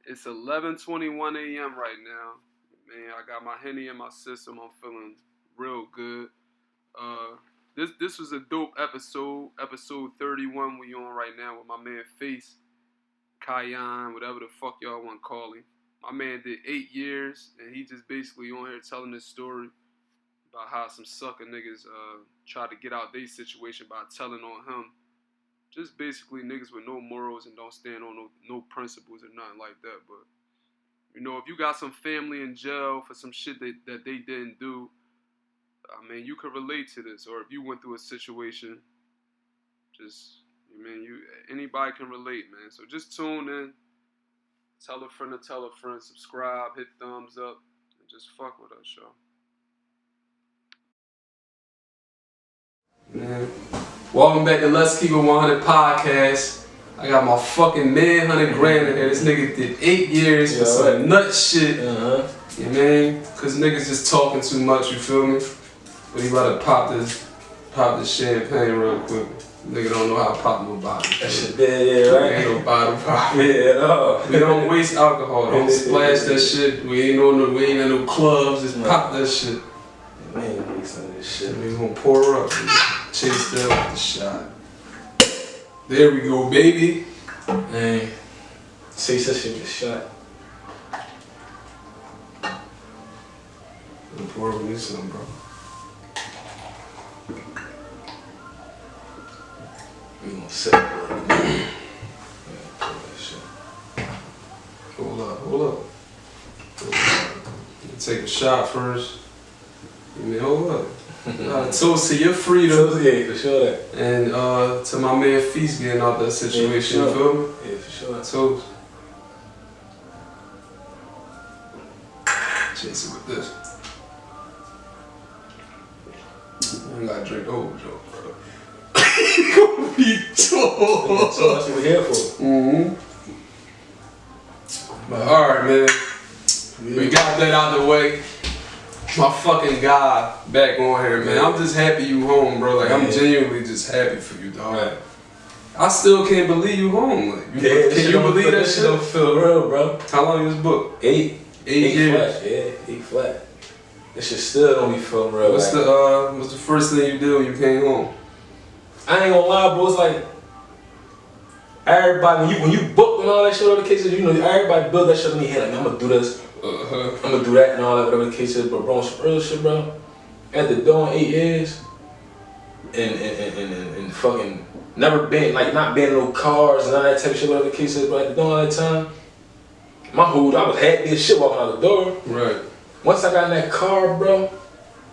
It's 11:21 a.m. right now. Man, I got my Henny in my system. I'm feeling real good. This was a dope episode. Episode 31 we on right now with my man Face, Kayan, whatever the fuck y'all want to call him. My man did 8 years, and he just basically on here telling this story about how some sucker niggas tried to get out their situation by telling on him. Just basically niggas with no morals and don't stand on no principles or nothing like that. But, you know, if you got some family in jail for some shit that they didn't do, I mean, you could relate to this. Or if you went through a situation, anybody can relate, man. So just tune in, tell a friend to tell a friend, subscribe, hit thumbs up, and just fuck with us, y'all. Man, welcome back to Let's Keep It 100 podcast. I got my fucking man, 100 grand in here. This nigga did 8 years for some nut shit. You know what I mean? Cause niggas just talking too much, you feel me? But he about to pop this champagne real quick. Nigga don't know how to pop no bottle. That shit dead, yeah, right? Ain't no bottle pop. Yeah, We don't waste alcohol. Don't splash that shit. We ain't at no clubs. Just pop that shit. Man, ain't make some of this shit. We gonna pour her up. Chase that with the shot. There we go, baby. Man, chase that shit with a shot. Pour me some, bro. We gonna set it up. Yeah, pour that shit. Hold up. Take a shot first. Hold up. Toast to your freedom. Yeah, for sure that. And to my man Feast getting out that situation, you feel me? Yeah, for sure. Toast. Chase it with this. I gotta drink the whole joke, bro. You gonna be tall. So that's what we're here for. But alright, man. Yeah. We got that out the way. My fucking guy back on here, man. I'm just happy you home, bro. Like, I'm genuinely just happy for you, dog. Right. I still can't believe you home. Like, can you believe that shit? Don't feel real, bro. How long you was booked? 8 years. Flat. Yeah, 8 flat. That shit still don't be feeling real. What's the first thing you did when you came home? I ain't gonna lie, bro. It's like everybody when you book and all that shit, whatever the case is, you know, everybody build that shit in their head. Like, man, I'm gonna do this. I'm gonna do that and all that, whatever the case is. But bro, some real shit, bro. After doing 8 years and fucking never been not being in no cars and all that type of shit, whatever the case is. But after doing all that time, I was happy as shit walking out the door. Right. Once I got in that car, bro,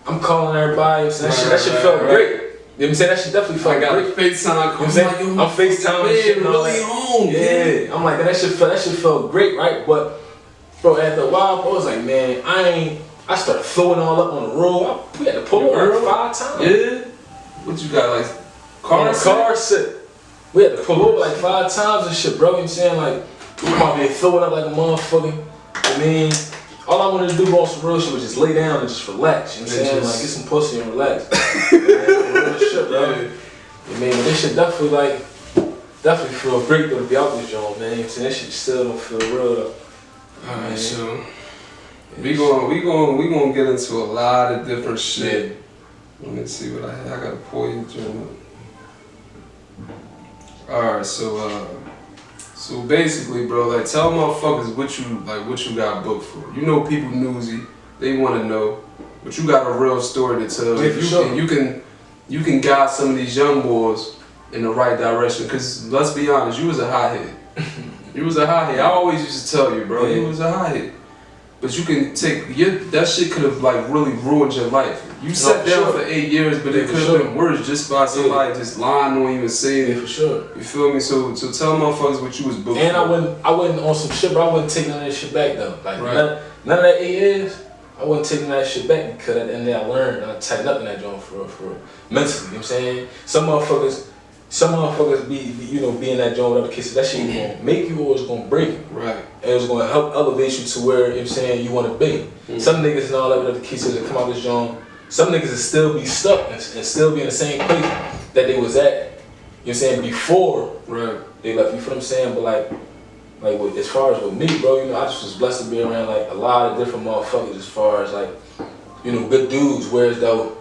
I'm calling everybody. So that shit felt great. You know what I'm saying? That shit definitely felt great. I got FaceTime. You know I'm FaceTiming shit. Really home. Yeah. I'm like, that shit felt great, right? But bro, after a while, bro, I was like, man, I started throwing all up on the road. We had to pull over 5 times. Yeah? What you got, like, car sit? We had to pull over like 5 times and shit, bro. You know what I'm saying? Like, come on, man, throw it up like a motherfucker. I mean, all I wanted to do on some real shit was just lay down and just relax. You know what I'm saying? Like, get some pussy and relax. Real shit, bro. I mean, this shit definitely feel great though to be out this joint, man. You know what I'm saying? That shit still don't feel real though. Alright, so we gonna get into a lot of different shit. Yeah. Let me see what I have. I gotta pour you joint up. Alright, so basically, bro, like, tell motherfuckers what you got booked for. You know people newsy, they wanna know, but you got a real story to tell. Yeah, you can guide some of these young boys in the right direction. Cause let's be honest, you was a hothead. You was a hothead. I always used to tell you, bro, you was a hothead. But you can that shit could have like really ruined your life. You sat down for 8 years, but it could have been worse just by somebody just lying on you and saying it. For sure. You feel me? So tell motherfuckers what you was booked and for. I wasn't on some shit, but I wouldn't take none of that shit back though. Like none of that 8 years, I wasn't taking that shit back because at the end of the day I learned and I tightened up in that joint for mentally. You know what I'm saying? Some motherfuckers be in that joint, whatever case, that shit gonna make you or it's gonna break you. Right. And it's gonna help elevate you to where, you know what I'm saying, you wanna be. Some niggas and all that whatever cases that come out this joint, some niggas will still be stuck and still be in the same place that they was at, you know what I'm saying, before they left. You feel what I'm saying? But like, like as far as with me, bro, you know, I just was blessed to be around like a lot of different motherfuckers as far as like, you know, good dudes, whereas though,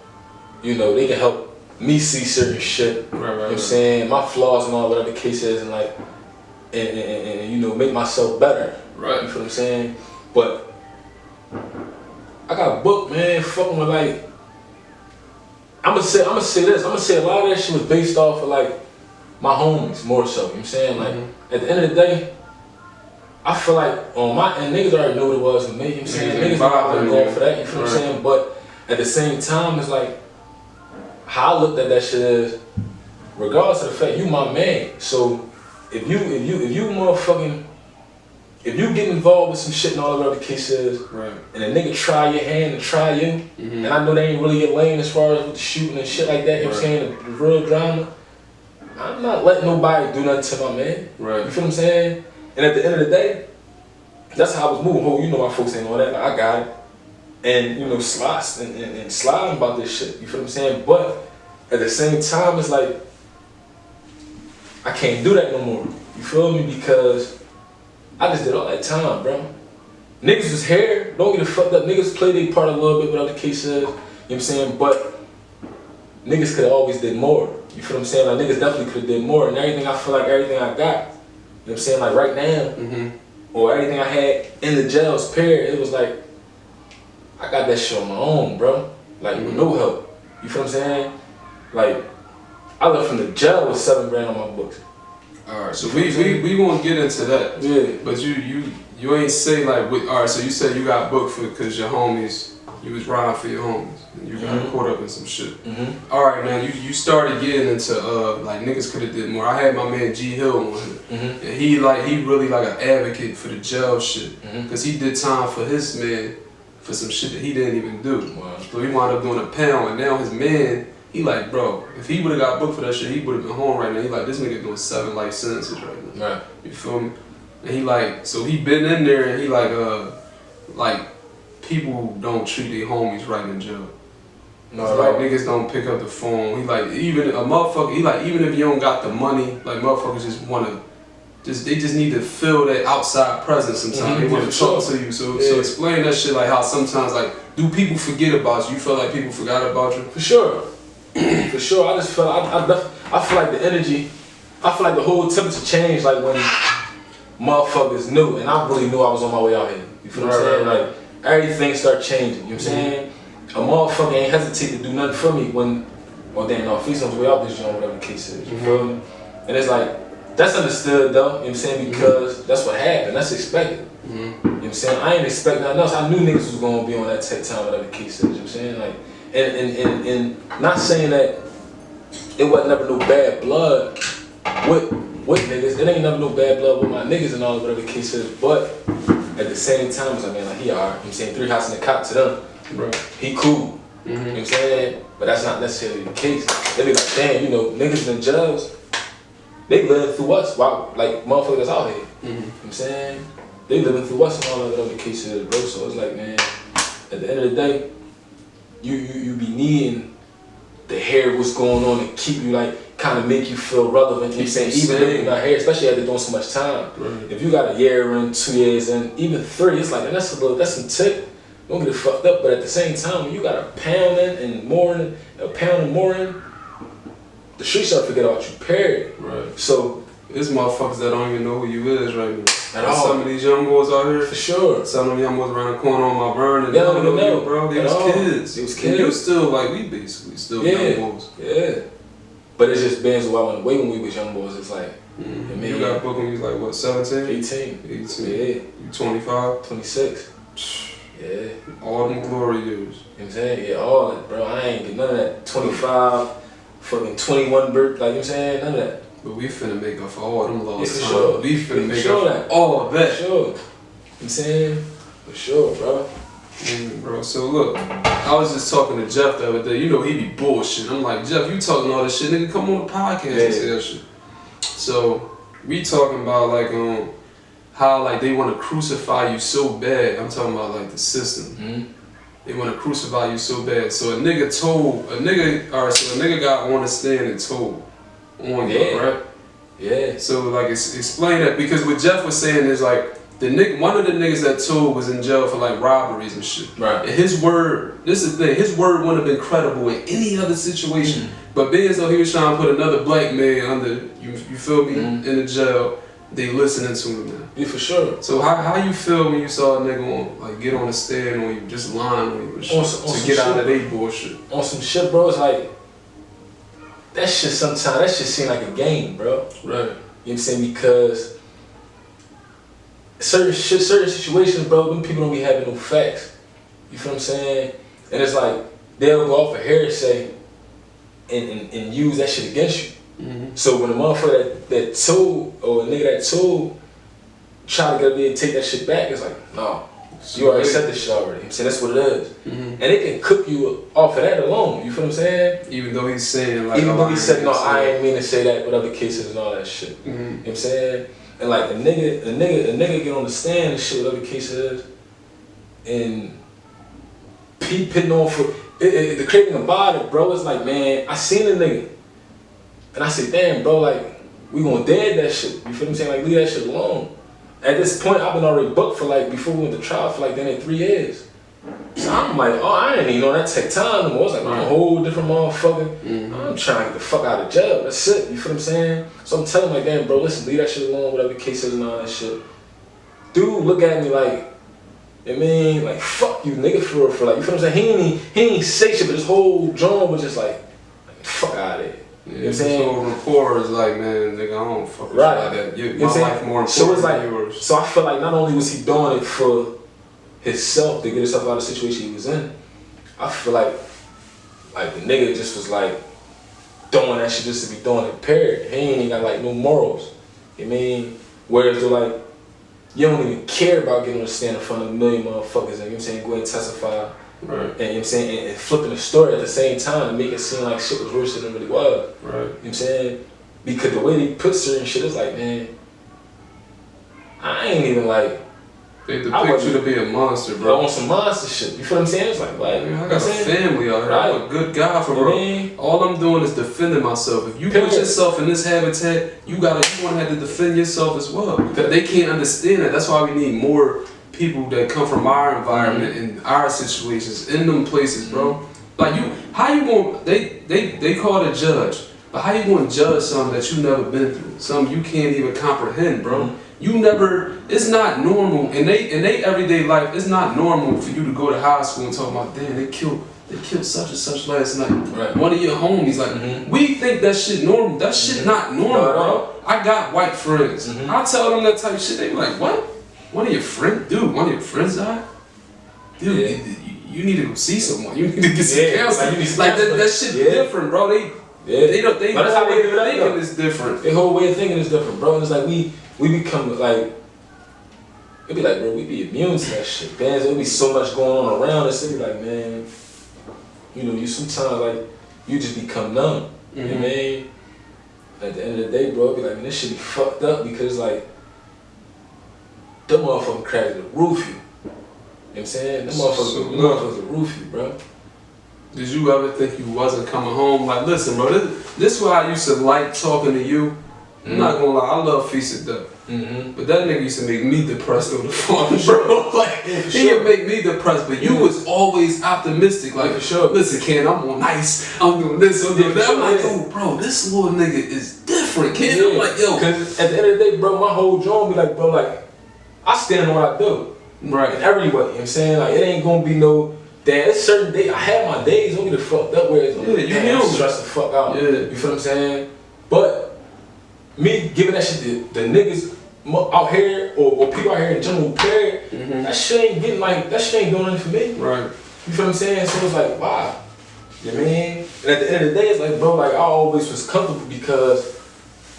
you know, they can help me see certain shit. Right, you know what I'm saying? My flaws and all whatever the case is, and like, and you know, make myself better. Right. You feel what I'm saying? But I got booked, man, fucking with like, I'm gonna say this. I'm gonna say a lot of that shit was based off of like my homies more so. You know what I'm saying? Like at the end of the day, I feel like on my end, niggas already knew what it was with me. You know what I'm saying? Niggas not going for that. You feel what I'm saying? But at the same time, it's like how I looked at that shit is, regardless of the fact you my man. So if you motherfucking, if you get involved with some shit and all the other cases, and a nigga try your hand and try you, and I know they ain't really your lane as far as with the shooting and shit like that, you know what I'm saying, the real drama, I'm not letting nobody do nothing to my man. You feel what I'm saying? And at the end of the day, that's how I was moving. Oh, you know my folks ain't on that, like, I got it. And, you know, sliding about this shit, you feel what I'm saying? But at the same time, it's like, I can't do that no more. You feel me? Because I just did all that time, bro. Niggas was here, don't get it fucked up. Niggas played their part a little bit with other cases, you know what I'm saying? But niggas could have always did more. You feel what I'm saying? Like niggas definitely could have did more. And everything, I feel like everything I got, you know what I'm saying? Like right now, or everything I had in the jails, period, it was like, I got that shit on my own, bro. Like with no help. You feel what I'm saying? Like, I left from the jail with $7 grand on my books. Alright, so we gonna get into that. Yeah. But you ain't say like, alright, so you said you got booked for because your homies, you was riding for your homies. And you got caught up in some shit. Alright, man, you started getting into, like niggas could've did more. I had my man G Hill on here. And he really like an advocate for the jail shit. Cause he did time for his man for some shit that he didn't even do. Wow. So he wound up doing a pound, and now his man, he like, bro, if he would've got booked for that shit, he would've been home right now. He like, this nigga doing 7 life sentences right now. Right. You feel me? And he like, so he been in there, and he like people don't treat their homies right in jail. No, like niggas don't pick up the phone. He like, even a motherfucker, he like, even if you don't got the money, like motherfuckers just wanna, they just need to feel that outside presence sometimes. They want to talk to you. So explain that shit, like how sometimes like, do people forget about you? You feel like people forgot about you? For sure. For sure. I just felt, I feel like the energy, I feel like the whole temperature changed like when motherfuckers knew, and I really knew I was on my way out here. You feel what I'm saying? Like, everything started changing, you know what I'm saying? A motherfucker ain't hesitate to do nothing for me when, well damn, no, Feast on his way out this joint, whatever the case is, you feel me? And it's like, that's understood though, you know what I'm saying? Because that's what happened, that's expected. You know what I'm saying? I ain't expect nothing else. I knew niggas was gonna be on that tech time, whatever the case is, you know what I'm saying? Like, and not saying that it wasn't never no bad blood with niggas. It ain't never no bad blood with my niggas and all whatever the case is, but at the same time, it's like, man, like he alright, you know what I'm saying? 3 hots in the cop to them. Right. He cool. You know what I'm saying? But that's not necessarily the case. They be like, damn, you know, niggas in jails, they live through us, while, like motherfuckers that's out here. You know what I'm saying? They living through us and all that other cases, bro. So it's like, man, at the end of the day, you be needing to hear what's going on and keep you like, kind of make you feel relevant. You know what I'm saying? Even if you're not here, especially after doing so much time. If you got a year in, 2 years in, even 3, it's like, and that's some tip. Don't get it fucked up, but at the same time, when you got a pound in and more in, a pound and more in, the streets start to forget about you, period. Right. So, there's motherfuckers that don't even know who you is right now. At all. Some of these young boys out here, for sure. some of them young boys around the corner on my burn, and they don't even know, bro. They was kids. They was kids. And you still, like, we basically still young boys. Yeah. But it's just bands who I went away when we was young boys. It's like, you got booked when you was like, what, 17? 18. 18. Yeah. You 25? 26. Yeah. All them glory years. You know what I'm saying? Yeah, all that, bro. I ain't get none of that. 25, fucking 21 birth, like, you know what I'm saying? None of that. But we finna make up for all them lost time. Sure. We finna make sure up for all of that. For sure. You know what I'm saying? For sure, bro. Bro, so look, I was just talking to Jeff the other day. You know he be bullshit. I'm like, Jeff, you talking all this shit, nigga, come on the podcast and say that shit. So, we talking about like, how like they want to crucify you so bad. I'm talking about like the system. They want to crucify you so bad. So a nigga got on the stand and told on you, right? Yeah. So like, explain that, because what Jeff was saying is like one of the niggas that told was in jail for like robberies and shit. Right. And his word, this is the thing, his word wouldn't have been credible in any other situation. But being as though he was trying to put another black man under, you feel me, in the jail, they listening to him now. Yeah, for sure. So how you feel when you saw a nigga get on the stand or you just lying on you and shit, to get out of their bullshit? On some shit, bro, it's like, that shit seem like a game, bro. Right. You know what I'm saying? Because certain situations, bro, them people don't be having no facts. You feel what I'm saying? And it's like, they'll go off of hearsay and use that shit against you. So when a motherfucker that told, or a nigga that told, try to get up there and take that shit back, it's like, no, you already said this shit already. You know what I'm saying? That's what it is. And it can cook you off of that alone. You feel what I'm saying? Even though he's saying like, even though he said, no, I ain't mean to say that, with other cases and all that shit. You know what I'm saying? And like a nigga get on the stand and shit with other cases, and he pitting on for it, the crazy thing about it, bro, is like, man, I seen a nigga, and I said, damn, bro, like, we gonna dead that shit. You feel what I'm saying? Like, leave that shit alone. At this point, I've been already booked for like, before we went to trial, for like, 3 years. So I'm like, oh, I ain't even know that take time no more. It's like, I'm a whole different motherfucker. I'm trying to get the fuck out of jail. That's it. You feel what I'm saying? So I'm telling him, like, damn, bro, listen, leave that shit alone, whatever the case is and all that shit. Dude, look at me like, I mean, like, fuck you, nigga, for like, you feel what I'm saying? He ain't say shit, but his whole drum was just like fuck out of here. Yeah, you know what I'm saying? So rapport is like, man, nigga, I don't fuck with you like that. My life more important so it's like, than yours. So I feel like not only was he doing it for himself to get himself out of the situation he was in, I feel like the nigga just was like doing that shit just to be doing it, period. He ain't even got like no morals. You mean? Whereas they're like, you don't even care about getting on the stand in front of a million motherfuckers and, you know what I'm saying, go ahead and testify. Right. And you know what I'm saying, and flipping the story at the same time to make it seem like shit was worse than it really was. Right. You know what I'm saying? Because the way they put certain shit is like, man, I ain't even like, they depict you to be a monster, bro. I want some monster shit. You feel what I'm saying? It's like, man, I got a family out here. I'm a good guy for real. All I'm doing is defending myself. If you put yourself in this habitat, you want to have to defend yourself as well. They can't understand that. That's why we need more people that come from our environment and our situations in them places, bro. Like how you going? They call it a judge, but how you going to judge something that you never been through, something you can't even comprehend, bro? You never. It's not normal in they everyday life. It's not normal for you to go to high school and talk about, damn, they killed such and such last night. Right. One of your homies, like, we think that shit normal. That shit not normal, bro. I got white friends. I tell them that type of shit. They be like, what? One of your friends, dude? One of your friends died? Dude, you need to go see someone. You need to get some counseling. Like that shit different, bro. They don't. That's how they thinking is different. Their whole way of thinking is different, bro. And it's like we become like. It'd be like, bro, we be immune to that shit, man. There'll be so much going on around us. It'd be like, man, you know, you sometimes like you just become numb. You know what I mean? At the end of the day, bro, it'd be like, man, this shit be fucked up because like them motherfuckers cracked the roof you. You know what I'm saying? Them motherfuckers will roof you, bro. Did you ever think you wasn't coming home? Like, listen, bro, this is why I used to like talking to you. I'm not gonna lie, I love Feast of Death. But that nigga used to make me depressed over the phone, bro. Like, he would make me depressed, but you was always optimistic. Like, listen, Ken, I'm on ice. I'm doing this, I'm doing that. I'm like, oh, bro, this little nigga is different, Ken. I'm like, yo. Because at the end of the day, bro, my whole job be like, bro, like, I stand on what I do. Right. In every way, you know what I'm saying? Like, it ain't gonna be no, damn, it's certain days, I have my days, don't get the fucked up where it's like, damn, I'm stressed the fuck out. Yeah. You feel what I'm saying? But, me giving that shit to the niggas out here, or people out here in general, period, that shit ain't getting like, that shit ain't doing nothing for me. Right. You feel what I'm saying? So it's like, wow. You know what I mean? And at the end of the day, it's like, bro, like, I always was comfortable because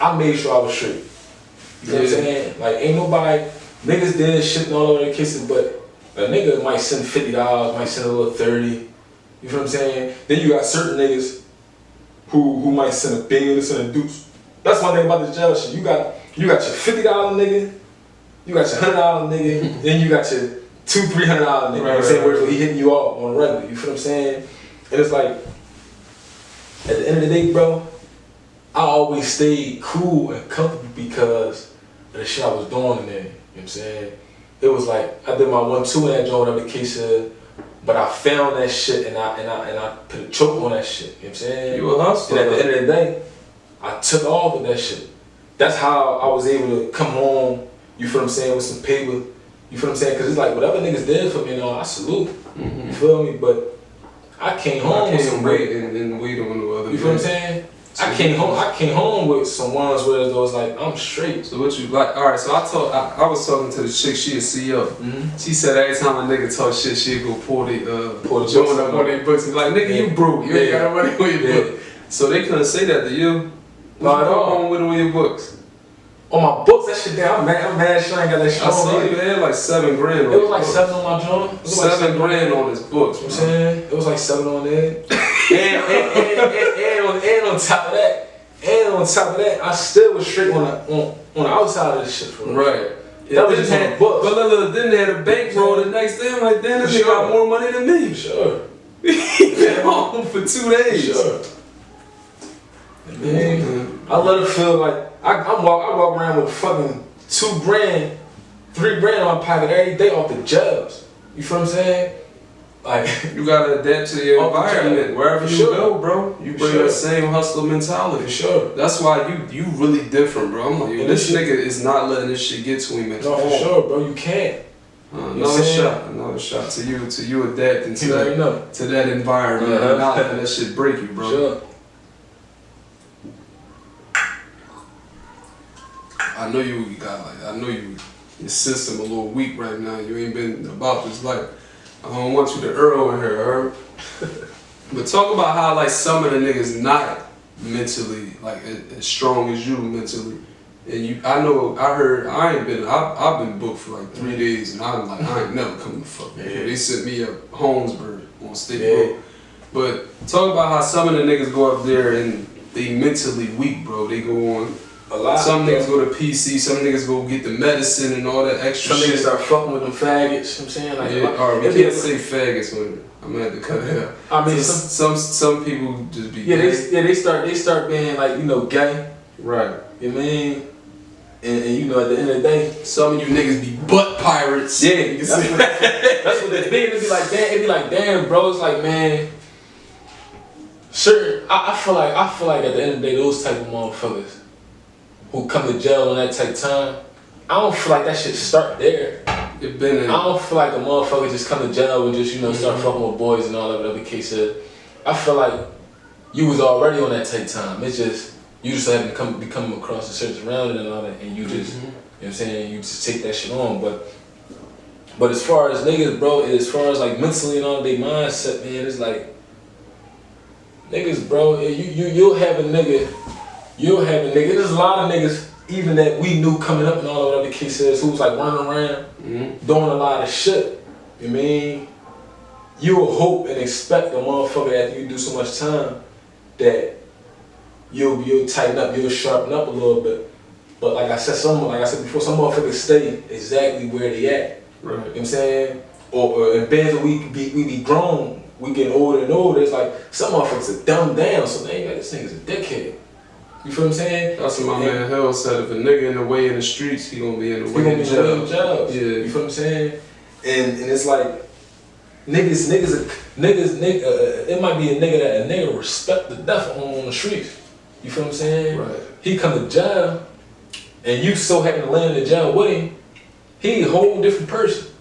I made sure I was straight. You know what I'm saying? Like, ain't nobody, niggas did shit and all other cases, but a nigga might send $50, might send a little 30. You feel what I'm saying? Then you got certain niggas who might send $1 billion, send a deuce. That's one thing about this jail shit. You got your $50 nigga, you got your $100 nigga, then you got your $200-$300 nigga. You know what I'm saying? Where he hitting you off on a regular. You feel what I'm saying? And it's like, at the end of the day, bro, I always stayed cool and comfortable because of the shit I was doing in there. You know what I'm saying? It was like I did my 1-2 in that joint, whatever the case is, but I found that shit and I put a choke on that shit. You know what I'm saying? You a hustler. And at the end of the day, I took off with that shit. That's how I was able to come home. You feel what I'm saying? With some paper. You feel what I'm saying? Because it's like whatever niggas did for me, you know, I salute. You feel me? But I came home with some wait and wait on the other. You feel what I'm saying? I came home with some ones where it was like I'm straight. So what you like? All right. So I was talking to the chick. She a CEO. She said every time a nigga talk shit, she'd go pull the joint up on their books and be like, nigga, you broke. You ain't got no money on your book. So they couldn't say that to you. What you go home with on your books? On my books, that shit down. I'm mad shit I ain't got that shit on. I saw you had like $7 grand. It was like 7 on my joint. $7 grand on his books. You know what I'm saying? It was like 7 on there. and on top of that, I still was straight on the outside of this shit. For real. Right. That was just on the books. But look, then they had a bankroll the next day. I'm like, damn, this nigga got more money than me. Sure. He been home for 2 days. Sure. Man, I let it feel like I walk around with fucking $2 grand, $3 grand in my pocket every day off the jobs. You feel what I'm saying? Like you gotta adapt to your environment wherever you go, bro. You bring that same hustle mentality. For sure. That's why you really different, bro. I'm like, yo, this nigga is not letting this shit get to him at all. No, for sure, bro. You can't. Another shot to you adapting to that environment and not letting that shit break you, bro. Sure. I know your system a little weak right now. You ain't been about this life. I don't want you to Earl in here, Herb. But talk about how like some of the niggas not mentally like as strong as you mentally. And I've been booked for like 3 days and I'm like, I ain't never coming to fuck here. They sent me up Holmesburg on State Road. But talk about how some of the niggas go up there and they mentally weak, bro. They go on a lot. Some niggas go to PC, some niggas go get the medicine and all that extra shit. Some niggas start fucking with them faggots, you know what I'm saying? Like, alright, we can't say faggots when I'm gonna have to cut it out. I mean, some people just be they start being like, you know, gay. Right. You know what I mean? And you know, at the end of the day, some of you niggas be butt pirates. Yeah, that's what they be. It be like, damn, bro. It's like, man. Sure, I feel like at the end of the day, those type of motherfuckers who come to jail on that type of time, I don't feel like that shit start there. I don't feel like a motherfucker just come to jail and just, you know, start fucking with boys and all that whatever the case is. I feel like you was already on that type of time. It's just you just haven't be coming across the certain around it and all that, and you just, you know what I'm saying, you just take that shit on. But as far as niggas, bro, as far as like mentally and all their mindset, man, it's like niggas, bro, you'll have a nigga. There's a lot of niggas, even that we knew coming up and all of whatever the case is, who was like running around, doing a lot of shit. You mean? You'll hope and expect a motherfucker after you do so much time that you'll tighten up, you'll sharpen up a little bit. But like I said before, some motherfuckers stay exactly where they at. Right. You know what I'm saying? Or in bands that we be grown, we getting older and older. It's like some motherfuckers are dumbed down, so they ain't like this nigga's a dickhead. You feel what I'm saying? That's what my man Hill said. If a nigga in the way in the streets, he gonna be in the way in the jobs. Yeah. You feel what I'm saying? And it's like niggas. It might be a nigga respect the death on the streets. You feel what I'm saying? Right. He come to jail, and you so happen to land in jail with him. He a whole different person,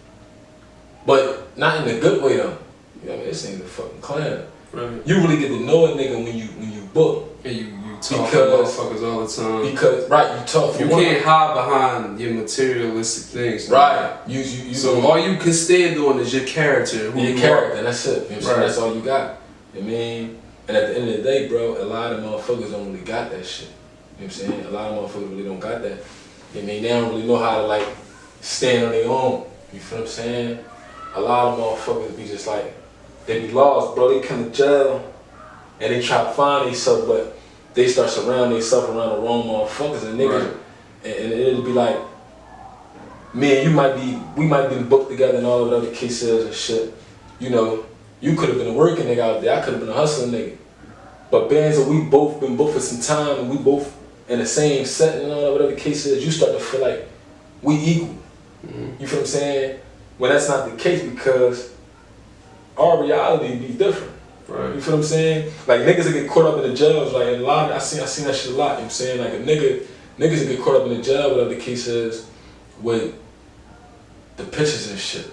but not in a good way though. You know what I mean? This ain't a fucking clown. Right. You really get to know a nigga when you book. And you talk to motherfuckers all the time. You talk. You can't hide behind your materialistic things. Right. So all you can stand on is your character. Your character, that's it. You know what I'm saying? That's all you got. You know what I mean? And at the end of the day, bro, a lot of motherfuckers don't really got that shit. You know what I'm saying? A lot of motherfuckers really don't got that. You know what I mean? They don't really know how to like stand on their own. You feel what I'm saying? A lot of motherfuckers be just like, they be lost, bro. They come to jail and they try to find themselves, but they start surrounding themselves around the wrong motherfuckers and niggas. Right. And it'll be like, man, we might be booked together and all of the other cases and shit. You know, you could have been a working nigga out there. I could have been a hustling nigga. But bands that we both been both for some time and we both in the same setting and all that, whatever the case is, you start to feel like we equal. You feel what I'm saying? When that's not the case, because our reality be different. Right. You feel what I'm saying? Like niggas that get caught up in the jails, like a lot. I seen that shit a lot. You know what I'm saying? Like niggas that get caught up in the jail, whatever the case is, with the pictures and shit.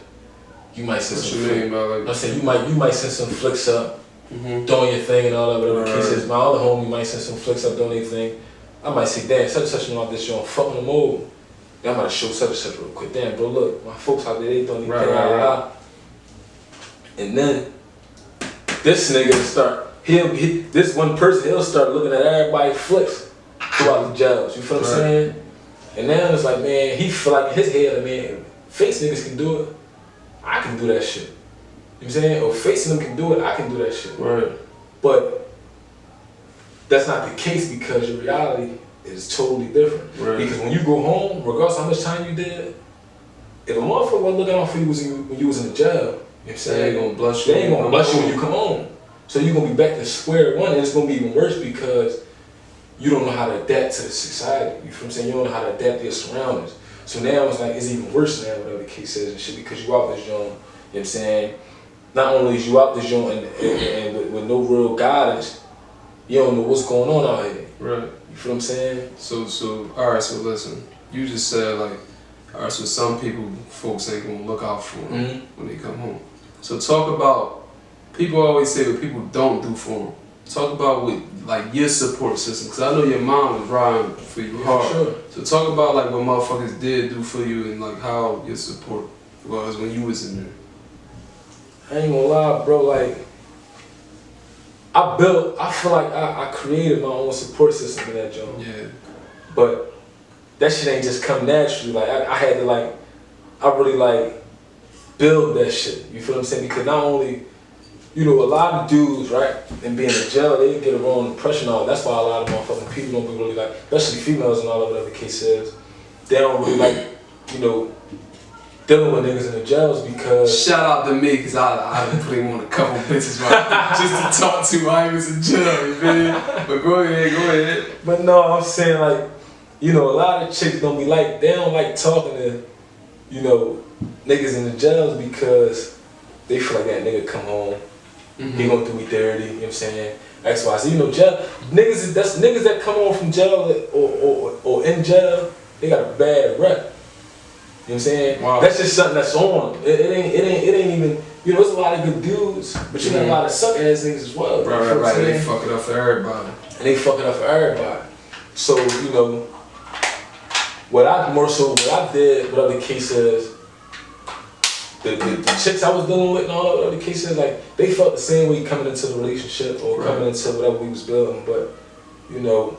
You might send some flicks. Like, I'm saying you might send some flicks up, doing your thing and all that, whatever the case is. My other homie might send some flicks up doing their thing. I might say, damn, such and such and all this shit on fucking them over. Then I might show such and such real quick. Damn, bro, look, my folks out there, they doing their thing. Right. And then this nigga start, this one person, he'll start looking at everybody's flicks throughout the jails. You feel what I'm saying? And now it's like, man, he feel like in his head, man, face niggas can do it. I can do that shit. You know what I'm saying? Or facing them can do it, I can do that shit. Right. But that's not the case because your reality is totally different. Right. Because when you go home, regardless how much time you did, if a motherfucker wasn't looking out for you when you was in the jail, you know what I'm saying? They ain't gonna bless you. They ain't gonna bless you when you come home. So you're gonna be back to square one, and it's gonna be even worse because you don't know how to adapt to the society. You feel what I'm saying? You don't know how to adapt to your surroundings. So now it's like, it's even worse now, whatever the case is and shit, because you out this joint, you know what I'm saying? Not only is you out this joint and with no real guidance, you don't know what's going on out here. Right. You feel what I'm saying? So alright, so listen, you just said like, alright, so some people, folks ain't gonna look out for them when they come home. So talk about, people always say what people don't do for them. Talk about what, like, your support system, because I know your mom was riding for you hard. For sure. So talk about like what motherfuckers did do for you and like how your support was when you was in there. I ain't gonna lie, bro, like, I feel like I created my own support system in that joint. Yeah. But that shit ain't just come naturally. Like, I had to like, I really like build that shit. You feel what I'm saying? Because not only, you know, a lot of dudes, right, and being in jail, they get a wrong impression on it. That's why a lot of motherfucking people don't be really like, especially females and all that, whatever the case is, they don't really like, you know, dealing with niggas in the jails because... Shout out to me, because I been putting on a couple bitches just to talk to while I was in jail, you feel me? But go ahead. But no, I'm saying like, you know, a lot of chicks don't be like, they don't like talking to, you know, niggas in the jails because they feel like that nigga come home, he gonna do me dirty, you know what I'm saying? X, Y, Z. You know, jail, niggas that come home from jail or in jail, they got a bad rep. You know what I'm saying? Wow. That's just something that's on. It ain't even, you know, there's a lot of good dudes, but you got a lot of suck ass niggas as well. Right. They fuck it up for everybody. And they fuck it up for everybody. So, you know, what I did, whatever the case is, the chicks I was dealing with and all that, whatever the case is, like, they felt the same way coming into the relationship or coming into whatever we was building. But, you know,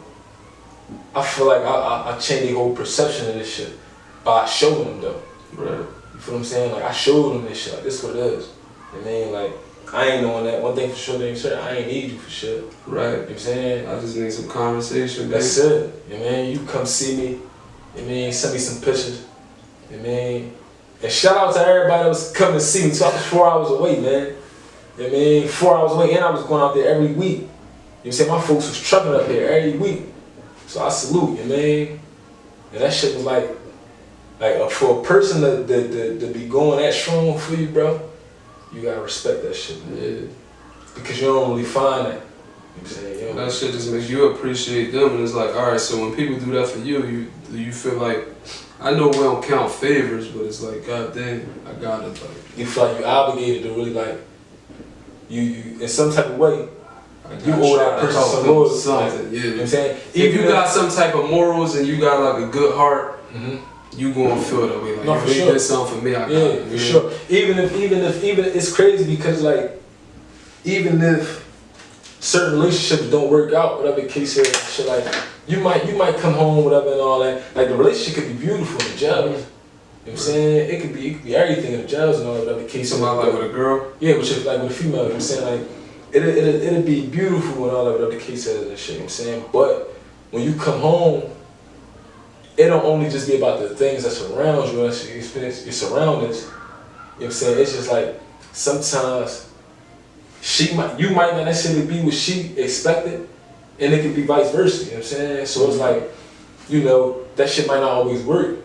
I feel like I changed their whole perception of this shit by showing them though. Right. You feel what I'm saying? Like, I showed them this shit, like, this is what it is. I mean, like, I ain't knowing that. One thing for sure, I ain't need you for shit. Right. You know what I'm saying? I just need some conversation, baby. That's it. You know what I mean? You come see me. You know what I mean? Send me some pictures. You know what I mean? And shout out to everybody that was coming to see me. So I was 4 hours away, man. You know what I mean? 4 hours away, and I was going out there every week. You know what I'm saying? My folks was trucking up here every week. So I salute, you know what I mean? And that shit was like for a person to be going that strong for you, bro, you gotta respect that shit, man. Yeah. Because you don't really find that. You know what I'm saying? That shit just makes you appreciate them, and it's like, alright, so when people do that for you, you feel like, I know we don't count favors, but it's like, god damn, I gotta, like... You feel like you're obligated to really, like, you in some type of way, you owe that person some loyalty. Something, yeah. You know what I'm saying? If you got some type of morals and you got like a good heart, you gonna feel that way. Like, no, if for you sure. did something for me, I got it. it. For sure. Even if it's crazy because like, even if certain relationships don't work out, whatever the case is, shit, like you might come home, whatever and all that. Like the relationship could be beautiful in the jails. You know what I'm saying? It could be everything in the jails and all that, whatever the case is. Somebody like with a girl? Yeah, like with a female, you know what I'm saying? Like it'd be beautiful and all that, whatever the case is and shit, you know what I'm saying? But when you come home, it don't only just be about the things that surround you, that's your surroundings. You know what I'm saying? It's just like sometimes you might not necessarily be what she expected, and it could be vice versa. You know what I'm saying? So it's like, that shit might not always work.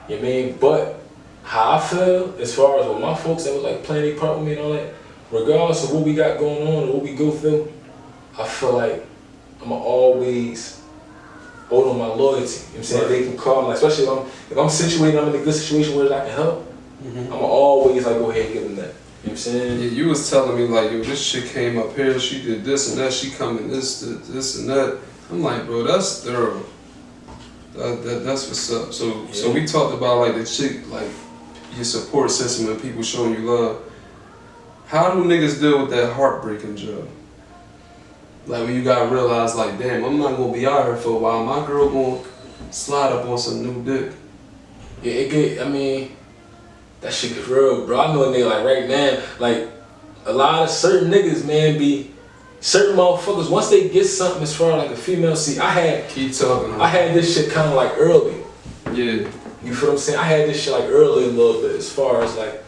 You know what I mean? But how I feel, as far as with my folks that was like playing their part with me and all that, regardless of what we got going on or what we go through, I feel like I'ma always hold on my loyalty. You know what I'm saying? Right. They can call me, like, especially if I'm situated, I'm in a good situation where I can help. I'ma always like go ahead and give them that. You know what I'm saying? Yeah, you was telling me like, yo, this shit came up here, she did this and that, she coming this and that. I'm like, bro, that's thorough. That's what's up. So we talked about like the chick, like your support system and people showing you love. How do niggas deal with that heartbreaking job? Like when you gotta realize like, damn, I'm not gonna be out here for a while. My girl gonna slide up on some new dick. Yeah, that shit get real, bro. I know a nigga like right now, like a lot of certain niggas, man, certain motherfuckers, once they get something as far as like a female, keep talking. I had this shit kind of like early. Yeah. You feel what I'm saying? I had this shit like early a little bit as far as like,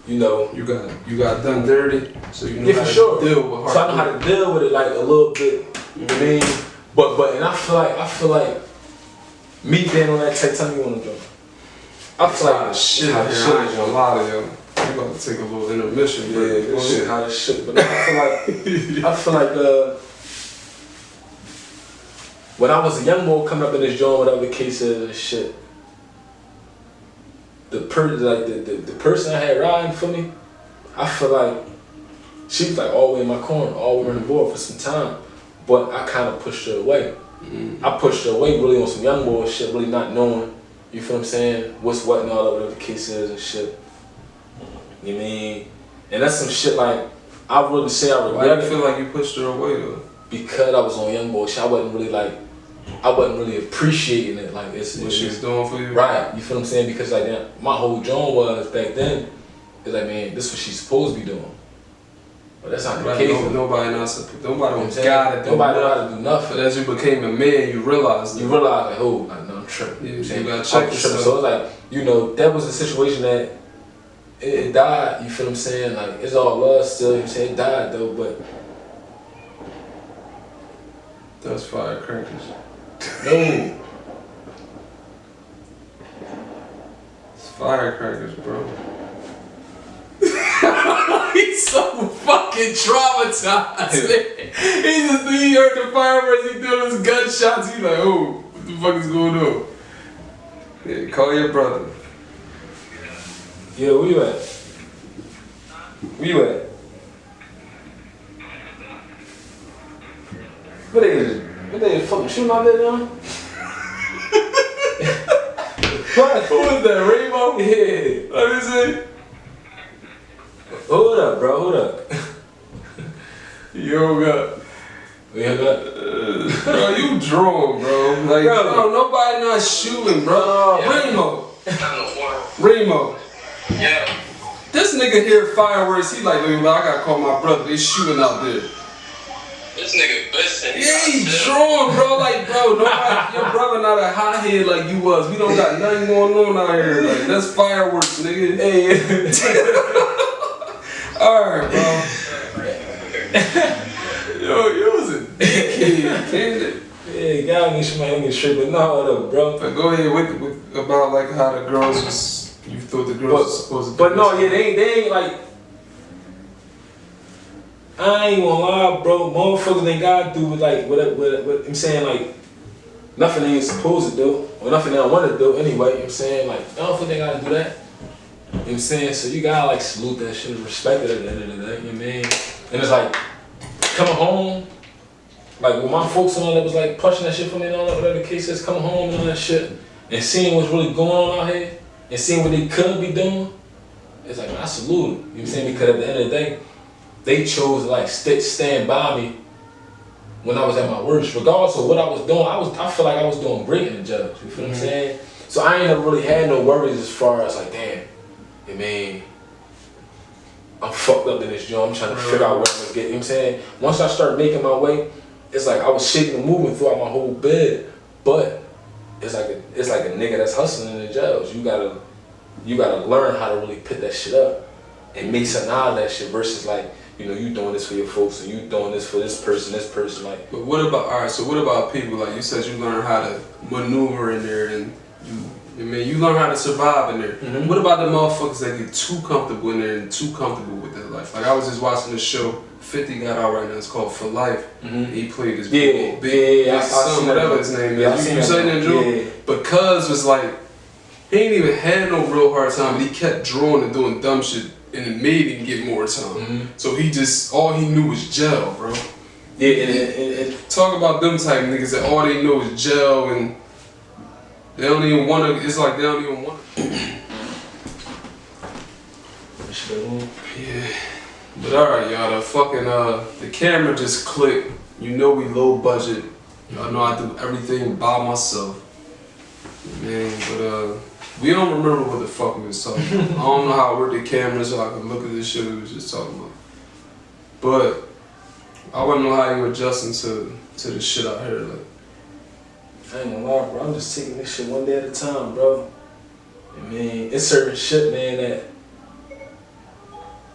you got done dirty, so you know how to sure. deal with heartbreak. So I know how to deal with it like a little bit. You know what I mean? But and I feel like me being on that type time you wanna join. I feel like shit. I ain't gonna lie to you. You about to take a little intermission. Yeah, this shit hot as shit. But I feel like when I was a young boy coming up in this joint, whatever the case is and shit, the person I had riding for me, I feel like she was like all the way in my corner, all the way on the board for some time. But I kind of pushed her away. I pushed her away really on some young boy shit, really not knowing, you feel what I'm saying, what's what and all that, whatever the case is and shit. You know what I mean? And that's some shit like, I really say I regret it. Why do you feel like you pushed her away though? Because I was on young boy shit, I wasn't really appreciating it like it's what she was doing for you. Right, you feel what I'm saying? Because like my whole joint was back then, it's like, man, this is what she's supposed to be doing. But that's not the case. Nobody gotta do nothing. But as you became a man, you realized like, oh, like, no, I'm tripping. Yeah, you gotta check yourself. So it's like, that was a situation that it died, you feel what I'm saying? Like, it's all love still, you know what I'm saying? It died though, but that's firecrackers. No. It's firecrackers, bro. He's so fucking traumatized. He heard the fireworks, he doing his gunshots, he's like, oh, what the fuck is going on? Yeah, call your brother. Yeah, where you at? Where you at? What they fucking shooting out there now? What? Who is that, Rainbow? Yeah. Let me see. Hold up, bro, hold up. You hung up. We hung up? Bro, you drunk, bro. Like, bro, nobody not shooting, bro. Remo. Yeah. This nigga hear fireworks, he like, I gotta call my brother, they shooting out there. This nigga listen. Yeah, he drunk, bro. Like, bro, nobody, your brother not a hothead like you was. We don't got nothing going on out here. Like, that's fireworks, nigga. Hey. Alright, bro. Yo, you was a dickhead, kid. Yeah, y'all get straight, but no, whatever, bro. But go ahead with about like how the girls was. You thought the girls was supposed to do. But no, yeah, they ain't like. I ain't gonna lie, bro. Motherfuckers ain't gotta do with like what I'm saying, like nothing they ain't supposed to do, or nothing they don't want to do anyway. You know what I'm saying? Like, I don't think they gotta do that. You know what I'm saying? So you gotta like salute that shit and respect it at the end of the day, you know what I mean? And it's like coming home, like with my folks and all that was like pushing that shit for me and all that, whatever the case is, coming home and all that shit, and seeing what's really going on out here, and seeing what they could be doing, it's like, man, I salute them. You know what I'm saying? Because at the end of the day, they chose to like stand by me when I was at my worst. Regardless of what I was doing, I feel like I was doing great in the job. You feel what I'm saying? So I ain't never really had no worries as far as like, damn, I mean, I'm fucked up in this job. I'm trying to figure out where I'm gonna get. You know what I'm saying? Once I start making my way, it's like I was shaking and moving throughout my whole bed. But it's like a nigga that's hustling in the jails. You gotta learn how to really put that shit up and make something out of that shit versus like you know, you doing this for your folks and you doing this for this person, like. But what about, alright, so what about people, like you said you learn how to maneuver in there and you learn how to survive in there. Mm-hmm. What about the motherfuckers that get too comfortable in there and too comfortable with their life? Like I was just watching this show, 50 got out right now, it's called For Life. Mm-hmm. He played this big son, whatever his name is. You say that, Drew? Yeah. But Cuz was like, he ain't even had no real hard time, but he kept drawing and doing dumb shit and it made him get more time. Mm-hmm. So he just, all he knew was jail, bro. Yeah, and talk about them type of niggas that all they know is jail and they don't even want to, it's like they don't even want to. Yeah. But alright, y'all, the fucking, the camera just clicked. You know we low budget. Y'all know I do everything by myself. Man, but we don't remember what the fuck we was talking about. I don't know how it worked the camera so I could look at this shit we was just talking about. But I wanna know how you adjusting to the shit out here. Like, I ain't gonna lie, bro. I'm just taking this shit one day at a time, bro. I mean, it's certain shit, man, that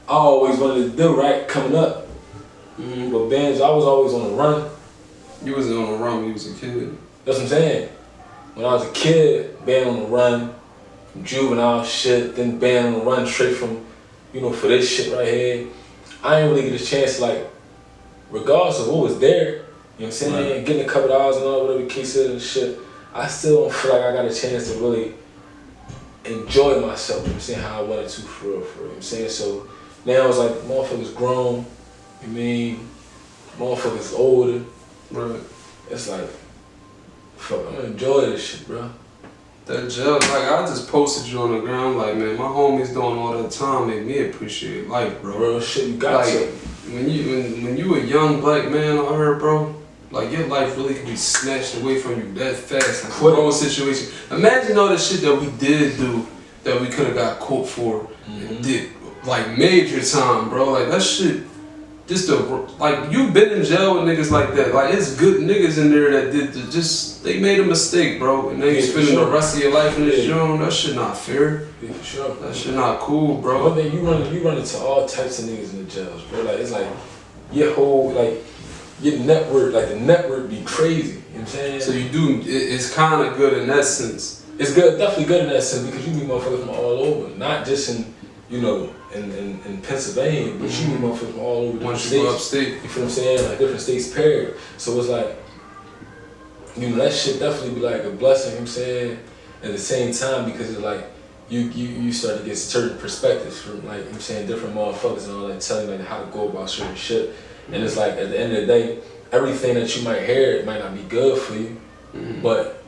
I always wanted to do, right, coming up. mm-hmm. But bands, I was always on the run. You wasn't on the run when you was a kid. That's what I'm saying. When I was a kid, band on the run, from juvenile shit, then band on the run straight from, you know, for this shit right here. I ain't really get a chance, like, regardless of what was there, you know what I'm saying, right. getting a couple hours and all, whatever the case is and shit, I still don't feel like I got a chance to really enjoy myself, you know what I'm saying, how I wanted to for real, you know what I'm saying? So now it's like, motherfuckers grown, you mean, motherfuckers older. Right. It's like, fuck, I'm gonna enjoy this shit, bro. That jail, like I just posted you on the ground, like man, my homies doing all that time made me appreciate life, bro. Real shit, you got like, to. When you a young black man out here, bro, like your life really could be snatched away from you that fast. Like a wrong situation. Imagine all the shit that we did do that we could have got caught for and did like major time, bro. Like that shit. Just like you been in jail with niggas like that. Like it's good niggas in there that did they made a mistake, bro, and they spending the rest of your life in this joint. That shit not fair. Yeah, for sure. That shit not cool, bro. One day you run into all types of niggas in the jails, bro. Like it's like your whole your network, like the network be crazy. You know what I'm saying? So you do. It's kind of good in that sense. It's good, definitely good in that sense because you meet motherfuckers from all over, not just in in Pennsylvania, but you meet motherfuckers from all over. Once you go upstate, you feel what I'm saying? Like different states, period. So it's like, you know, that shit definitely be like a blessing. You know what I'm saying? At the same time, because it's like you start to get certain perspectives from like, you know what I'm saying, different motherfuckers and all that, telling you like how to go about certain shit. And it's like at the end of the day, everything that you might hear, it might not be good for you, but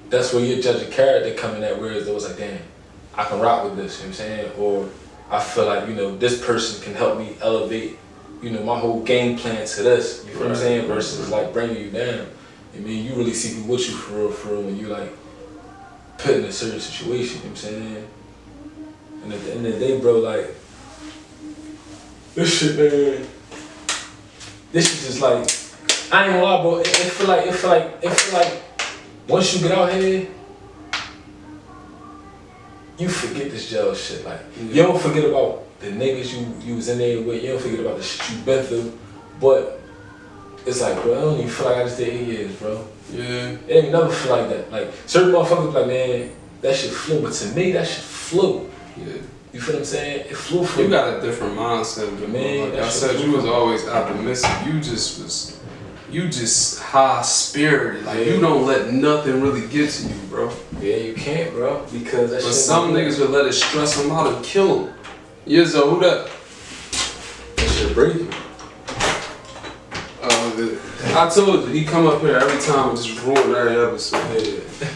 that's where your judge of character coming at, whereas it was like, damn, I can rock with this, you know what I'm saying? Or I feel like, you know, this person can help me elevate, you know, my whole game plan to this, you feel what I'm saying? Versus like bringing you down. I mean, you really see me with you for real, when you like put in a certain situation, you know what I'm saying? And at the end of the day, bro, like, this shit, man, this shit just like, I ain't gonna lie, bro, it feel like, once you get out here, you forget this jail shit. Like, you don't forget about the niggas you was in there with, you don't forget about the shit you been through, but it's like, bro, I don't even feel like I just did 8 years, bro. Yeah. It ain't never feel like that. Like, certain motherfuckers be like, man, that shit flew, but to me, that shit flew. Yeah. You feel what I'm saying? It flew for you. got a different mindset, man. Like I said, you was always optimistic. You just high spirited. Like you don't let nothing really get to you, bro. Yeah, you can't, bro, because that shit. But some niggas would let it stress them out and kill them. Yeah, so who that? That shit break you. I told you, he come up here every time and just ruin every episode. Yeah.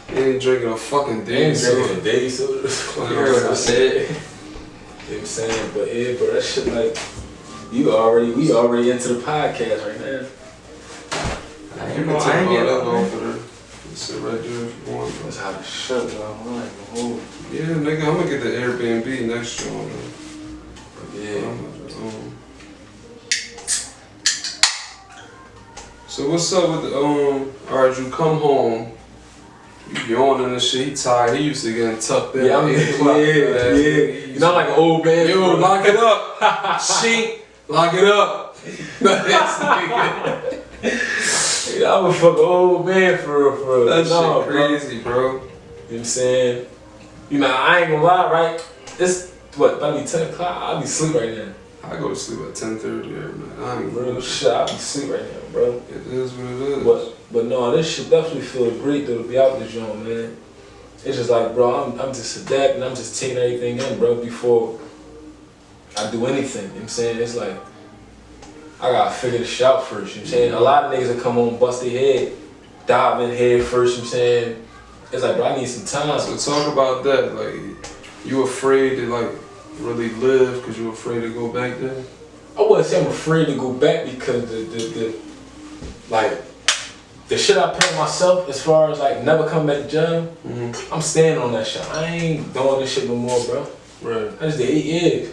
He ain't drinking a fucking day soda. Day soda. You heard what I said. You know what I'm saying? But yeah, bro, that shit like, we already into the podcast right now. I ain't get up over there. Sit right there if you want. That's how to shut it off. I'm like, oh. Yeah, nigga, I'm gonna get the Airbnb next year on there. Yeah. So what's up with the alright, you come home, you yawning and shit, he tired, he used to getting tucked in. Yeah, yeah. You know, like an old man. Yo, lock it up. Shink, Lock it up. Yeah, I'm a fucking old man for real, for real. That No, shit crazy, bro. You know what I'm saying? You know, I ain't gonna lie, right? It's what, about to be 10 o'clock? I'll be asleep right now. I go to sleep at 10:30 every night. I ain't Real shit, I'll be asleep right now, bro. It is what it is. But no, this shit definitely feel great though to be out this joint, man. It's just like, bro, I'm just adapting, I'm just taking everything in, bro, before I do anything. You know what I'm saying? It's like, I gotta figure this shit out first, you know what I'm saying? A lot of niggas that come on, bust their head, dive in head first, you know what I'm saying? It's like, bro, I need some time. So talk about that. Like, you afraid to like really live because you afraid to go back there? I wouldn't say I'm afraid to go back because the shit I put on myself as far as like never come back to jail, I'm standing on that shit. I ain't doing this shit no more, bro. Right. I just did 8 years.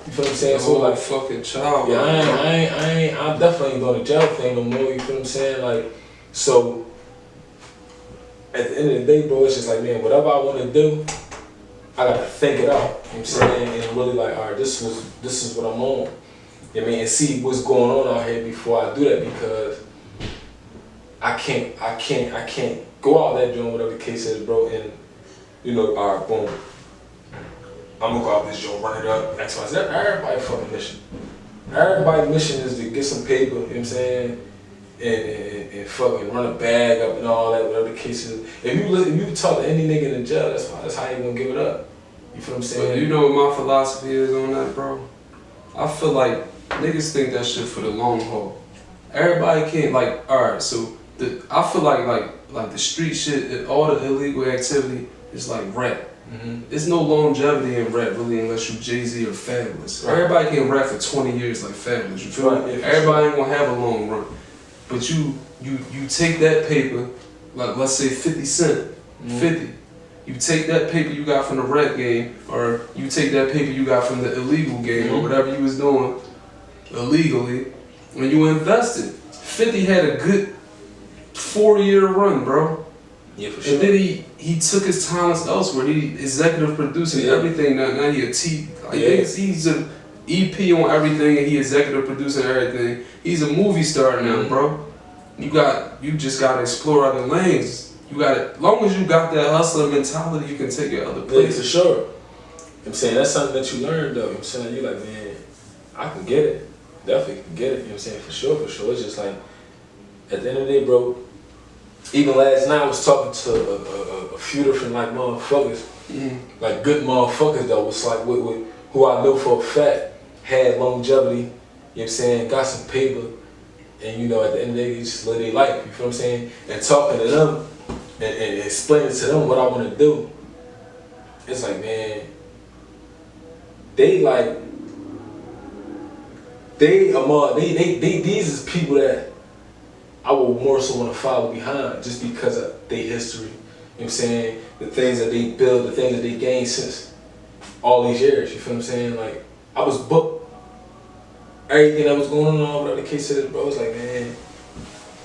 You feel what I'm saying? So like, fucking child. yeah, I definitely ain't doing the jail thing no more. You feel what I'm saying? Like, so at the end of the day, bro, it's just like, man, whatever I want to do, I gotta think it out. You know what I'm saying? And really like, all right, this is what I'm on. You know what I mean? And see what's going on out here before I do that, because I can't go out there doing whatever the case is, bro. And you know, all right, boom. I'm gonna go out this joint, run it up, X, Y, Z. Everybody's fucking mission. Everybody's mission is to get some paper, you know what I'm saying? And fucking run a bag up and all that, whatever the case is. If you talk to any nigga in the jail, that's how you gonna give it up. You feel what I'm saying? But you know what my philosophy is on that, bro? I feel like niggas think that shit for the long haul. Everybody can't, like, alright, so I feel like the street shit, all the illegal activity is like rap. There's no longevity in rap really unless you Jay-Z or Fabulous. Right. Everybody can rap for 20 years like Fabulous. You feel me? Everybody ain't gonna have a long run. But you take that paper, like let's say 50 Cent, 50. You take that paper you got from the rap game, or you take that paper you got from the illegal game, or whatever you was doing illegally, and you invested. 50 had a good 4-year run, bro. Yeah, for sure. And then he took his talents elsewhere. He executive producing everything. Now he a he's an EP on everything, and he executive producing everything. He's a movie star now, bro. You just gotta explore other lanes. You gotta, long as you got that hustler mentality, you can take it other places. Yeah, for sure. I'm saying that's something that you learned though. I'm saying you're like, man, I can get it. Definitely can get it. You know what I'm saying? For sure, for sure. It's just like, at the end of the day, bro, even last night I was talking to a few different like motherfuckers, like good motherfuckers though, was like with who I know for a fact had longevity, you know what I'm saying, got some paper, and you know at the end of the day they just live their life, you feel what I'm saying? And talking to them and explaining to them what I want to do, it's like, man, these is people that I would more so want to follow behind just because of their history. You know what I'm saying? The things that they built, the things that they gained since all these years. You feel what I'm saying? Like, I was booked. Everything that was going on, whatever the case is, bro, it's like, man,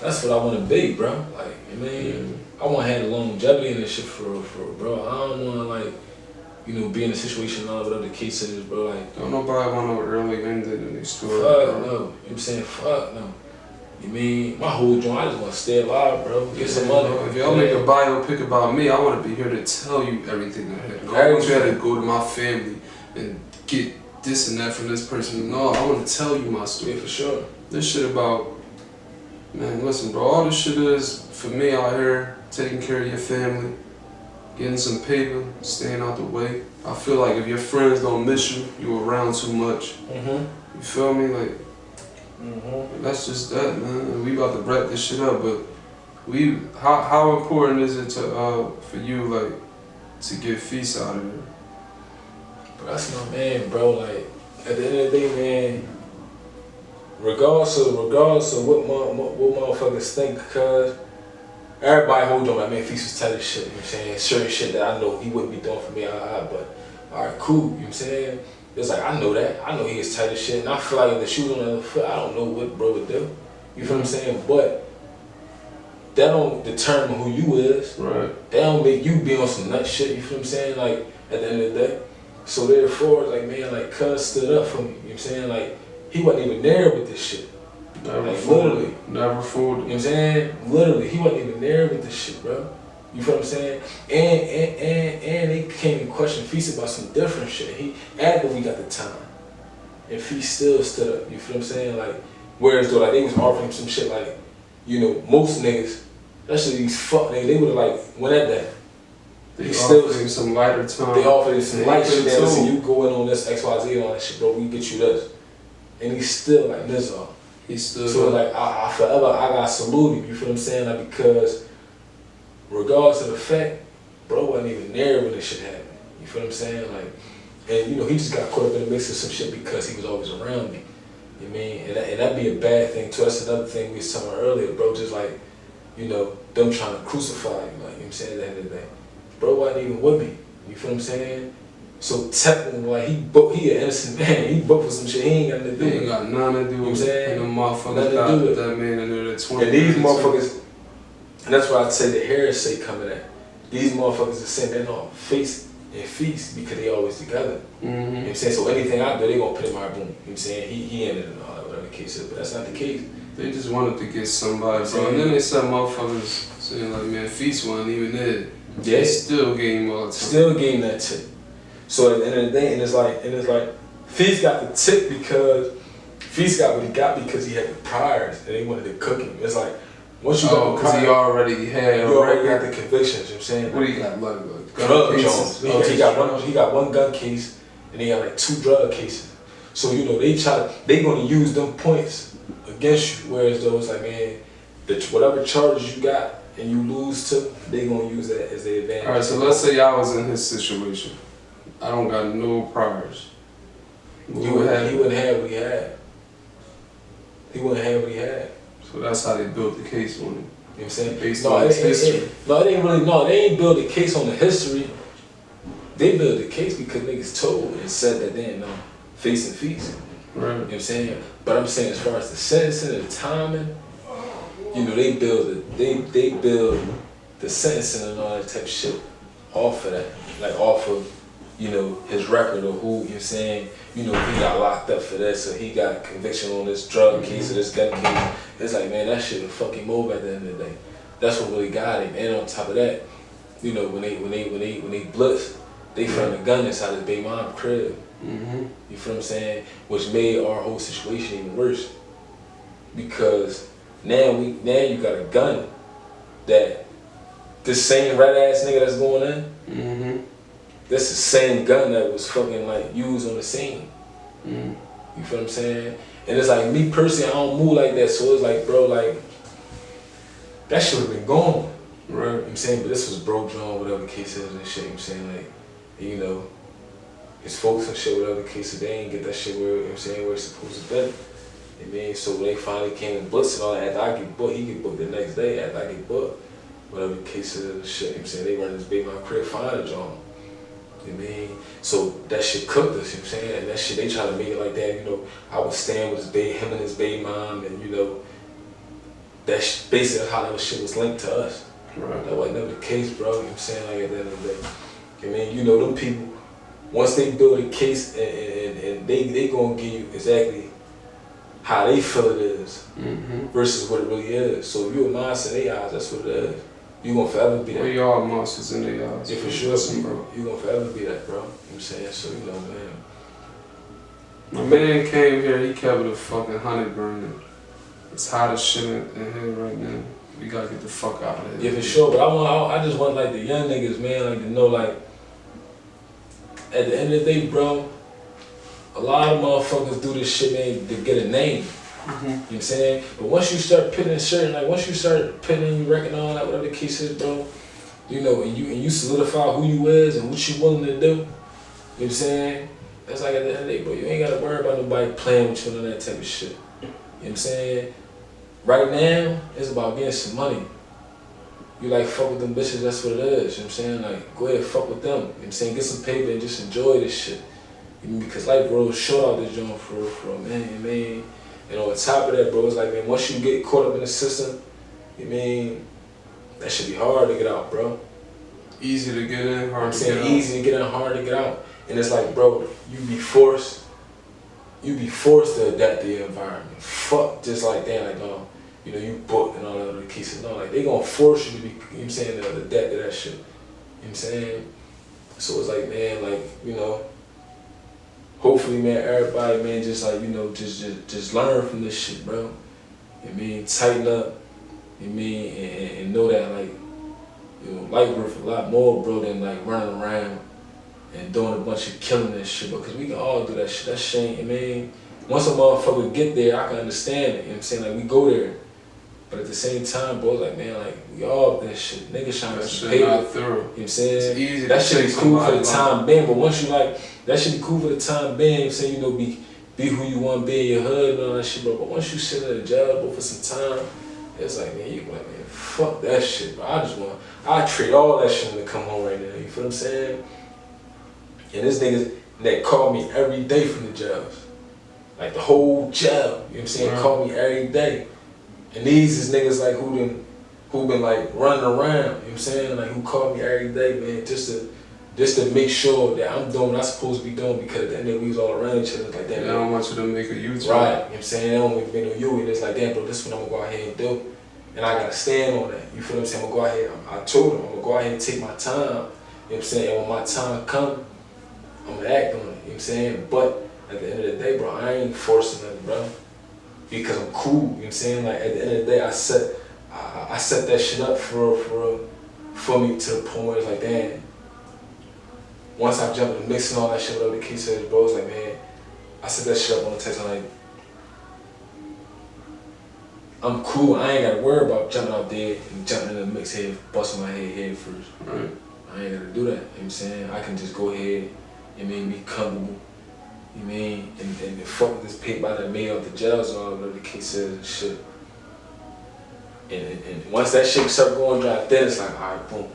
that's what I want to be, bro. Like, I mean, I want to have the longevity in this shit for bro. I don't want to, like, you know, be in a situation, whatever the case is, bro. Like, don't nobody want no early ending in their story. Fuck no. You know what I'm saying? Fuck no. You mean, my whole joint, I just want to stay alive, bro. Get some money. If y'all make a biopic about me, I want to be here to tell you everything I had. I want you to go to my family and get this and that from this person. No, I want to tell you my story. Yeah, for sure. This shit about, man, listen, bro, all this shit is for me out here, taking care of your family, getting some paper, staying out the way. I feel like if your friends don't miss you, you around too much. You feel me? Like, that's just that, man. We about to wrap this shit up, but how important is it to for you, like, to get feasts out of there? But that's my man, bro. Like, at the end of the day, man, regardless of what motherfuckers think, cause everybody hold on, like, man, Feast was telling shit, you know what I'm saying? Certain shit that I know he wouldn't be doing for me, but alright, cool, you know what I'm saying? It's like, I know that. I know he is tight as shit, and I feel like if the shoes on the other foot, I don't know what bro would do. You feel what I'm saying? But that don't determine who you is. Right. That don't make you be on some nut shit, you feel what I'm saying? Like, at the end of the day. So therefore, like, man, like, cuz stood up for me, you know what I'm saying? Like, he wasn't even there with this shit. Never Like, fooled literally. it. Never fooled You know it. what I'm saying? Literally, he wasn't even there with this shit, bro. You feel what I'm saying? And they came and questioned Feast about some different shit. After we got the time, and Feast still stood up. You feel what I'm saying? Like, whereas though, like, they was offering him some shit like, you know, most niggas, especially these fuck niggas, they would have like went at that. They still- offered him some lighter time. They offered him some light shit. too. Listen, you go in on this XYZ and all that shit, bro. We get you this, and he's still like this all. He stood So up. like I forever I got salute him, you feel what I'm saying? Like, because regardless of the fact, bro wasn't even there when this shit happened. You feel what I'm saying? Like, and you know, he just got caught up in the mix of some shit because he was always around me. You know what I mean? And that'd be a bad thing too. That's another thing we was talking about earlier, bro. Just like, you know, them trying to crucify you, like, you know what I'm saying, at the end of the day. Bro wasn't even with me. You feel what I'm saying? So technically, like, he an innocent man. He booked for some shit he ain't got nothing to do They with. ain't got nothing to do You know what I'm with saying? it. And the Nothing motherfuckers to got do with that man in there at 20. And these motherfuckers, and that's why I say the heresy coming at. These motherfuckers are saying they're not Face and Feast because they always together. You know what I'm saying? So anything I do, they gonna put in my boom. You know what I'm saying? He in it and all that, whatever the case is. But that's not the case. They just wanted to get somebody, bro. And then they said motherfuckers saying like, man, Feast wasn't even there. Yeah. They still gave him all the time. Still getting that tick. So at the end of the day, and it's like, Feast got the tick because Feast got what he got because he had the priors and they wanted to cook him. It's like, once you got the because priors, he already had you already got the convictions, you know what I'm saying? What do you got? Like Drug cases? Jones. He got one gun case and he got like 2 drug cases. So you know they gonna use them points against you. Whereas though it's like, man, whatever charges you got and you lose to, they gonna use that as their advantage. Alright, so let's say I was in his situation. I don't got no priors. He wouldn't have what he had. He wouldn't have what he had. So that's how they built the case on him. You know what I'm saying? Based No, on his history. They ain't build a case on the history. They built the case because niggas told and said that they didn't know Face and Feast. Right. You know what I'm saying? But I'm saying as far as the sentencing and the timing, you know, they build the sentencing and all that type of shit off of that. Like off of, you know, his record or who, you know what I'm saying, you know, he got locked up for this or he got conviction on this drug case or this gun case. It's like, man, that shit will fucking move at the end of the day. That's what really got him. And on top of that, you know, when they blitzed, they found a gun inside his baby mom's crib. You feel what I'm saying? Which made our whole situation even worse. Because now you got a gun that this same red ass nigga that's going in, that's the same gun that was fucking like used on the scene. You feel what I'm saying? And it's like, me personally, I don't move like that, so it's like, bro, like, that shit would've been gone. Right. You know what I'm saying? But this was bro John, whatever the case is and shit, you know what I'm saying? Like, you know, his folks and shit, whatever the case is, they ain't get that shit where, you know what I'm saying, where it's supposed to be. I mean, so when they finally came and blitzed and all that, after I get booked, he get booked the next day, after I get booked, whatever the case is and shit, you know what I'm saying? They run this baby my crib, find a John. You know what I mean? So that shit cooked us, you know what I'm saying? And that shit, they try to make it like that, you know, I was staying with him and his baby mom, and you know, that's basically how that shit was linked to us. Right. That wasn't never the case, bro, you know what I'm saying? Like, at the end of the day. I mean, you know, them people, once they build a case and they gonna give you exactly how they feel it is versus what it really is. So if you're a monster in their eyes, that's what it is. You gonna forever be that. We all monsters in their eyes. Yeah, for sure. Listen, bro. You gonna forever be that, bro. You know what I'm saying? So, you know, man. My man came here, he kept the fucking honey burning. It's hot as shit in here right now. We gotta get the fuck out of here. Yeah, for sure. But I just want like the young niggas, man, like to know, like, at the end of the day, bro, a lot of motherfuckers do this shit, man, to get a name. You know what I'm saying? But once you start putting in certain, like once you start putting in your record on, like whatever the case is, bro, you know, and you solidify who you is and what you willing to do, you know what I'm saying? That's like at the end of the day, bro, you ain't gotta worry about nobody playing with you and that type of shit. You know what I'm saying? Right now, it's about getting some money. You like fuck with them bitches, that's what it is, you know what I'm saying? Like, go ahead, fuck with them. You know what I'm saying? Get some paper and just enjoy this shit. You know, because life, bro, short out this joint for real, man. And on top of that, bro, it's like, man, once you get caught up in the system, you mean, that should be hard to get out, bro. Easy to get in, hard I'm to saying get out. easy to get in, hard to get out. And it's like, bro, you be forced you be forced to adapt to your environment. Fuck, just like that, like, you know, you booked and all that other cases. No, like, they gonna force you to be, you know what I'm saying, to adapt to that shit. You know what I'm saying? So it's like, man, like, you know, hopefully, man, everybody, man, just like, you know, just learn from this shit, bro. You mean, tighten up, you mean, and know that, like, you know, life worth a lot more, bro, than like running around and doing a bunch of killing and shit, bro, because we can all do that shit. That shit, I mean, once a motherfucker get there, I can understand it, you know what I'm saying? Like, we go there. But at the same time, bro, like, man, like, we all that shit. Niggas trying to shit pay it. not through. You know what I'm saying? It's easy that to shit take is cool for the somebody time being, but once you like, that shit be cool for the time being, you know what I'm saying? You know, be who you want to be in your hood and all that shit, bro. But once you sit in the jail, bro, for some time, it's like, man, you like, man, fuck that shit, bro. I trade all that shit to come home right now, you feel what I'm saying? And this niggas that call me every day from the jails. Like the whole jail, you know what I'm saying, call me every day. And these is niggas like who been like running around, you know what I'm saying? Like who call me every day, man, just to make sure that I'm doing what I'm supposed to be doing, because at the end of the day, we was all around each other like that. They don't want you to make a U-turn. Right, you know what I'm saying? They don't make me no U, and it's like, damn, bro, this is what I'm gonna go ahead and do. And I gotta stand on that, you feel what I'm saying? I'm gonna go ahead, I told them, I'm gonna go ahead and take my time, you know what I'm saying? And when my time come, I'm gonna act on it, you know what I'm saying? But at the end of the day, bro, I ain't forcing nothing, bro. Because I'm cool, you know what I'm saying? Like at the end of the day, I set that shit up for me to the point where it's like, damn. Once I jump in the mix and all that shit, whatever the case says, bro, it's like, man, I set that shit up on the text. I'm like, I'm cool. I ain't gotta worry about jumping out there and jumping in the mix head, busting my head first. Right. I ain't gotta do that. You know what I'm saying? I can just go ahead and be comfortable. You know what I mean? And fuck with this paper that I made out the jails and all whatever the case says and shit. And once that shit start going dry, then it's like, alright, boom,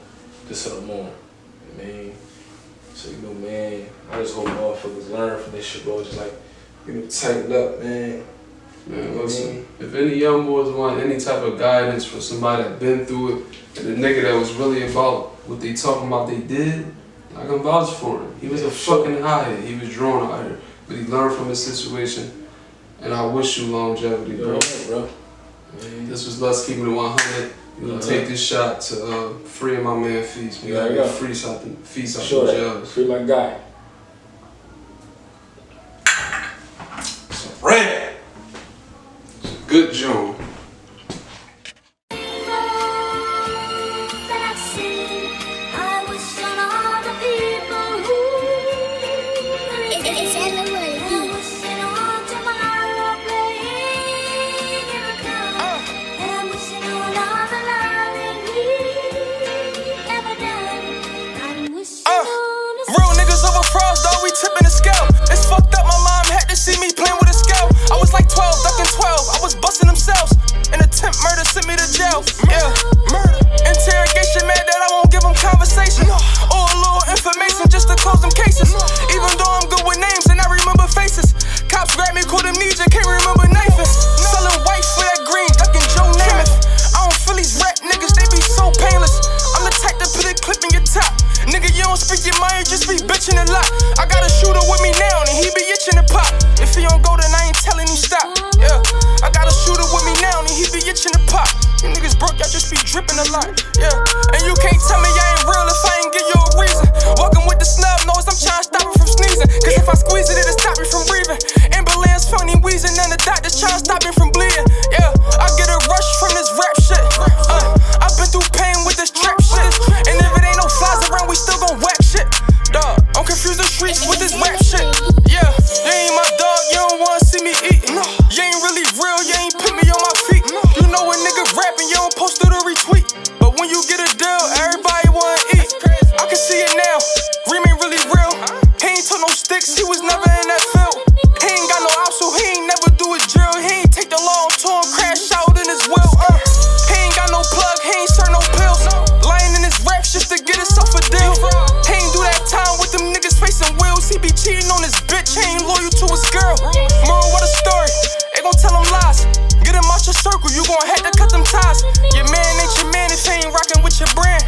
this is what I'm on. You know what I mean? So, you know, man, I just hope motherfuckers learn from this shit, bro. Just like, you know, tighten up, man. Man, listen, if any young boys want any type of guidance from somebody that been through it, and the nigga that was really about what they talking about they did, I can vouch for him. He was a fucking hothead. He was drawn out here, but he learned from his situation, and I wish you longevity, bro. Yeah, bro. This was Let's Keep It 100. You know, take this shot to free my man Feast. We gotta get Feast out the jail. Free my guy. It's a red. It's a good joint. Frost, dog, we tipping the scale. It's fucked up, my mom had to see me playing with a scale. I was like 12, ducking 12, I was busting themselves. An attempt murder sent me to jail. Yeah, murder. Interrogation, mad that I won't give them conversation. Or a little information just to close them cases. Even though I'm good with names and I remember faces. Cops grab me, called amnesia, can't remember Nathan. Selling white for that green, ducking Joe Namath. I don't feel these rap niggas, they be so painless. I'm the type to put a clip in your top. Nigga, you don't speak your mind, just be bitching a lot. I got a shooter with me now, and he be itching to pop. If he don't go, then I ain't telling him stop. Yeah, I got a shooter with me now, and he be itching to pop. You niggas broke, y'all just be dripping a lot. Yeah, and you can't tell me I ain't real if I ain't give you a reason. Walking with the snub nose, I'm trying to stop it from sneezing. Cause if I squeeze it, it'll stop me from breathing. Ambulance phony wheezing, and the doctor's trying to stop me from bleeding. Yeah, I get a rush from this rap shit. I've been through pain with this trap shit. And if it ain't no flies around, we still gon' whack shit. Dog, I'm confused the streets with this rap shit. Yeah, you ain't my dog, you don't wanna see me eat. You ain't really real, you ain't put me on my feet. You know a nigga rapping, you don't post it or retweet. But when you get a deal, everybody wanna eat. I can see it now, Reem ain't really real. He ain't took no sticks, he was never in that field. He ain't got no ops, so he ain't never do his drill. He ain't take the law to him, crash out in his will. He ain't got no plug, he ain't serve no pills. Lying in his raps just to get himself a deal. He ain't do that time with them niggas facing wheels. He be cheating on his bitch, he ain't loyal to his girl. Moral, what a story, they gon' tell him lies. Get him out your circle, you gon' have to cut them ties. Your man ain't your man if he ain't rockin' with your brand.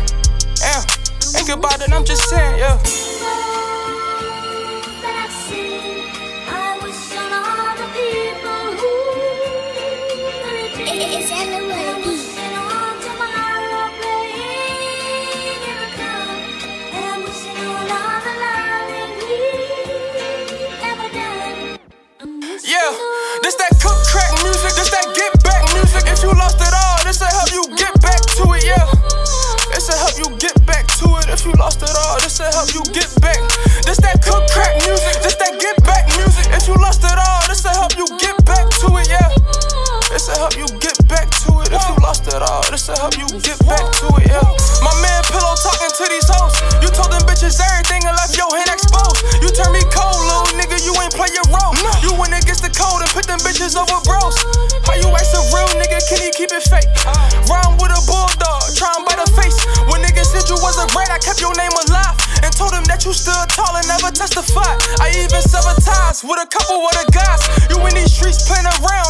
Yeah, think about it, I'm just saying, yeah. I wish on all lost it all, this'll help you get back to it, yeah. This'll help you get back to it. If you lost it all, this'll help you get back. This that cook crack music, this that get back music. If you lost it all, this'll help you get back to it, yeah. This'll help you get back to it. If you lost it all, this'll help you get back to it, yeah. My man Pillow talking to these hoes. You told them bitches everything and left your hand exposed. You turn me cold, little nigga, you ain't play your role. You went against the code and put them bitches over bros. How you ask a real nigga, can he keep it fake? Round with a bulldog, try and bite a face. When niggas said you wasn't great, I kept your name alive and told them that you stood tall and never testified. I even severed ties with a couple of the guys. You in these streets playing around.